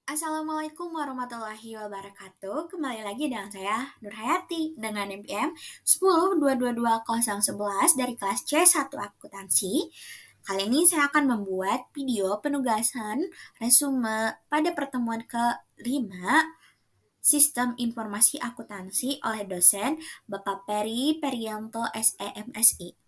Assalamualaikum warahmatullahi wabarakatuh. Kembali lagi dengan saya Nurhayati dengan NPM 10222011 dari kelas C1 Akuntansi. Kali ini saya akan membuat video penugasan resume pada pertemuan ke-5 Sistem Informasi Akuntansi oleh dosen Bapak Peri Perianto SEMSI.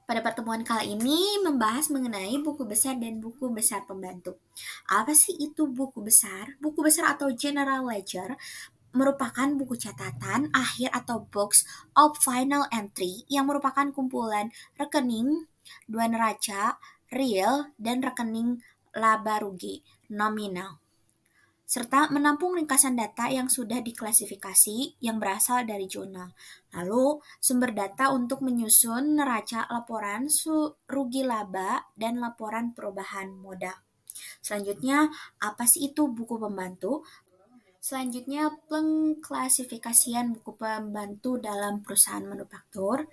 Pada pertemuan kali ini membahas mengenai buku besar dan buku besar pembantu. Apa sih itu buku besar? Buku besar atau General Ledger merupakan buku catatan akhir atau Books of Final Entry yang merupakan kumpulan rekening dua neraca, real, dan rekening laba rugi nominal, serta menampung ringkasan data yang sudah diklasifikasi yang berasal dari jurnal. Lalu, sumber data untuk menyusun neraca laporan rugi laba dan laporan perubahan modal. Selanjutnya, apa sih itu buku pembantu? Selanjutnya, pengklasifikasian buku pembantu dalam perusahaan manufaktur.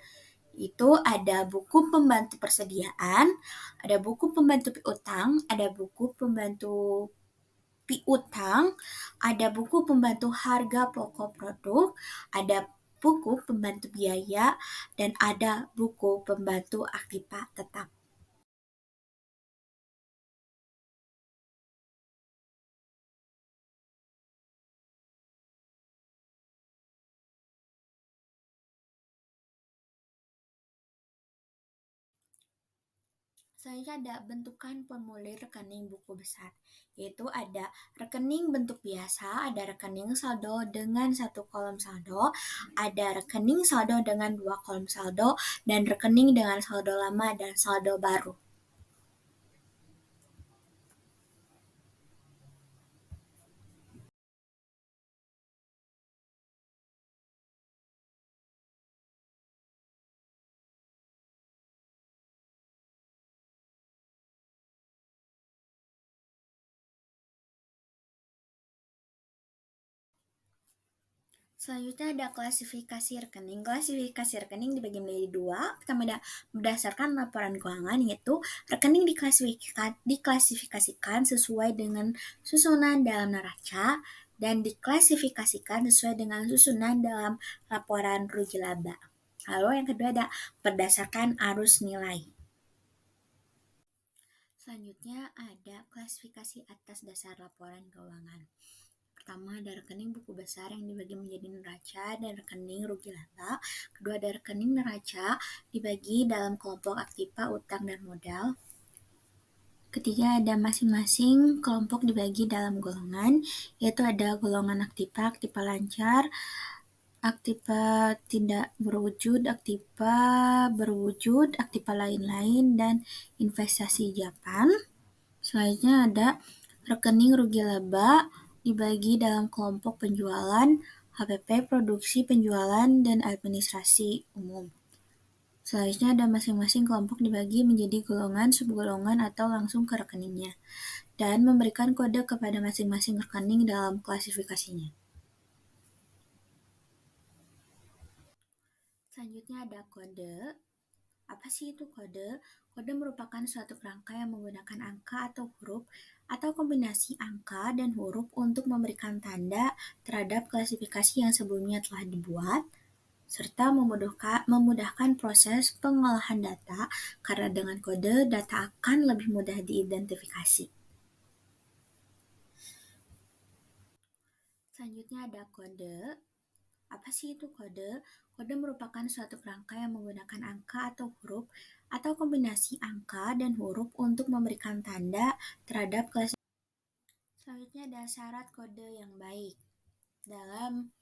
Itu ada buku pembantu persediaan, ada buku pembantu piutang, ada buku pembantu piutang, ada buku pembantu harga pokok produk, ada buku pembantu biaya, dan ada buku pembantu aktiva tetap. Selanjutnya ada bentukan formulir rekening buku besar, yaitu ada rekening bentuk biasa, ada rekening saldo dengan satu kolom saldo, ada rekening saldo dengan dua kolom saldo, dan rekening dengan saldo lama dan saldo baru. Selanjutnya ada klasifikasi rekening. Klasifikasi rekening dibagi menjadi dua. Pertama ada berdasarkan laporan keuangan, yaitu rekening diklasifikasikan sesuai dengan susunan dalam neraca dan diklasifikasikan sesuai dengan susunan dalam laporan rugi laba. Lalu yang kedua ada berdasarkan arus nilai. Selanjutnya ada klasifikasi atas dasar laporan keuangan. Pertama ada rekening buku besar yang dibagi menjadi neraca dan rekening rugi laba. Kedua ada rekening neraca dibagi dalam kelompok aktiva, utang, dan modal. Ketiga ada masing-masing kelompok dibagi dalam golongan, yaitu ada golongan aktiva, aktiva lancar, aktiva tidak berwujud, aktiva berwujud, aktiva lain-lain, dan investasi Japan. Selanjutnya ada rekening rugi laba dibagi dalam kelompok penjualan, HPP, produksi, penjualan, dan administrasi umum. Selanjutnya ada masing-masing kelompok dibagi menjadi golongan, subgolongan, atau langsung ke rekeningnya, dan memberikan kode kepada masing-masing rekening dalam klasifikasinya. Selanjutnya ada kode. Apa sih itu kode? Kode merupakan suatu kerangka yang menggunakan angka atau huruf atau kombinasi angka dan huruf untuk memberikan tanda terhadap klasifikasi yang sebelumnya telah dibuat, serta memudahkan proses pengolahan data karena dengan kode data akan lebih mudah diidentifikasi. Selanjutnya ada kode. Apa sih itu kode? Kode merupakan suatu kerangka yang menggunakan angka atau huruf atau kombinasi angka dan huruf untuk memberikan tanda terhadap klasifikasi. Selanjutnya ada syarat kode yang baik dalam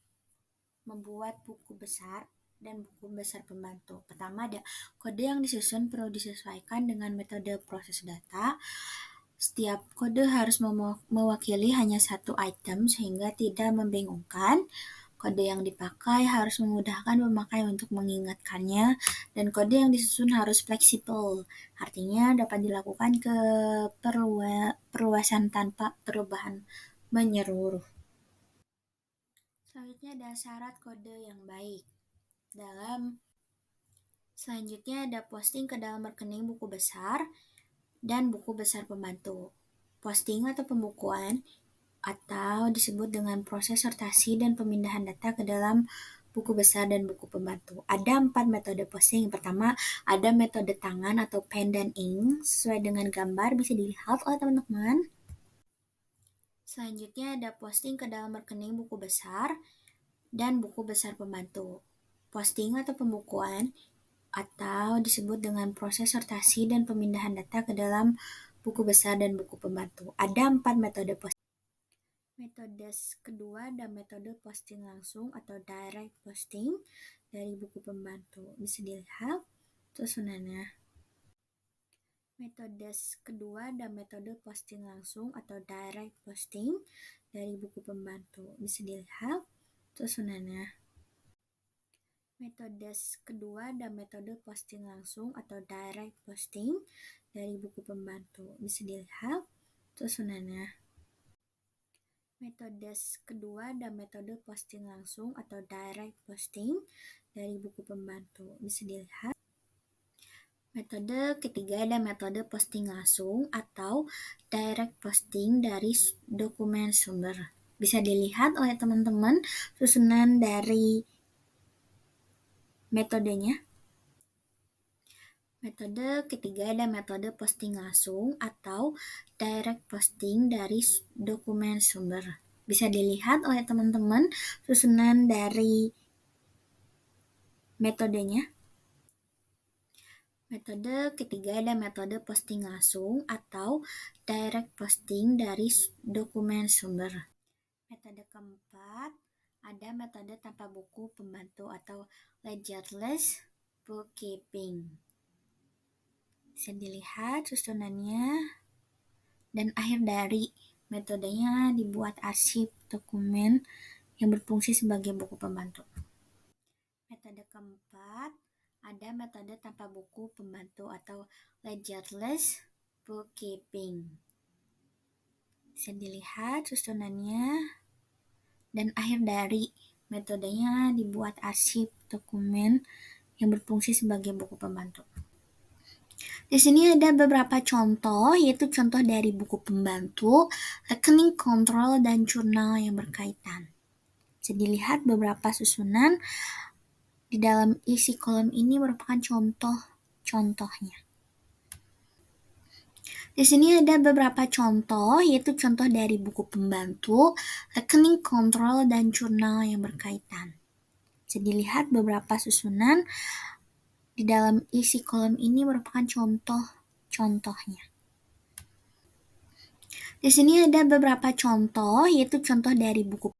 membuat buku besar dan buku besar pembantu. Pertama ada kode yang disusun perlu disesuaikan dengan metode proses data. Setiap kode harus mewakili hanya satu item sehingga tidak membingungkan. Kode yang dipakai harus memudahkan pemakai untuk mengingatkannya, dan kode yang disusun harus fleksibel, artinya dapat dilakukan perluasan tanpa perubahan menyeluruh. Selanjutnya ada syarat kode yang baik. Selanjutnya ada posting ke dalam rekening buku besar dan buku besar pembantu. Posting atau pembukuan atau disebut dengan proses sortasi dan pemindahan data ke dalam buku besar dan buku pembantu. Ada 4 metode posting. Yang pertama, ada metode tangan atau pen dan ink sesuai dengan gambar bisa dilihat oleh teman-teman. Selanjutnya ada posting ke dalam rekening buku besar dan buku besar pembantu. Posting atau pembukuan atau disebut dengan proses sortasi dan pemindahan data ke dalam buku besar dan buku pembantu. Ada 4 metode posting. Metode kedua ada metode posting langsung atau direct posting dari buku pembantu. Bisa dilihat susunannya. Metode kedua ada metode posting langsung atau direct posting dari buku pembantu. Bisa dilihat susunannya. Metode kedua ada metode posting langsung atau direct posting dari buku pembantu. Bisa dilihat susunannya. Metode kedua ada metode posting langsung atau direct posting dari buku pembantu. Bisa dilihat. Metode ketiga ada metode posting langsung atau direct posting dari dokumen sumber. Bisa dilihat oleh teman-teman susunan dari metodenya. Metode ketiga ada metode posting langsung atau direct posting dari dokumen sumber. Bisa dilihat oleh teman-teman susunan dari metodenya. Metode ketiga ada metode posting langsung atau direct posting dari dokumen sumber. Metode keempat ada metode tanpa buku pembantu atau ledgerless bookkeeping. Bisa dilihat susunannya. Dan akhir dari metodenya dibuat arsip dokumen yang berfungsi sebagai buku pembantu. Metode keempat ada metode tanpa buku pembantu atau ledgerless bookkeeping. Bisa dilihat susunannya. Dan akhir dari metodenya dibuat arsip dokumen yang berfungsi sebagai buku pembantu. Di sini ada beberapa contoh, yaitu contoh dari buku pembantu, rekening kontrol, dan jurnal yang berkaitan. Bisa dilihat beberapa susunan di dalam isi kolom ini merupakan contoh-contohnya. Di sini ada beberapa contoh, yaitu contoh dari buku pembantu, rekening kontrol, dan jurnal yang berkaitan. Bisa dilihat beberapa susunan di dalam isi kolom ini merupakan contoh-contohnya. Di sini ada beberapa contoh, yaitu contoh dari buku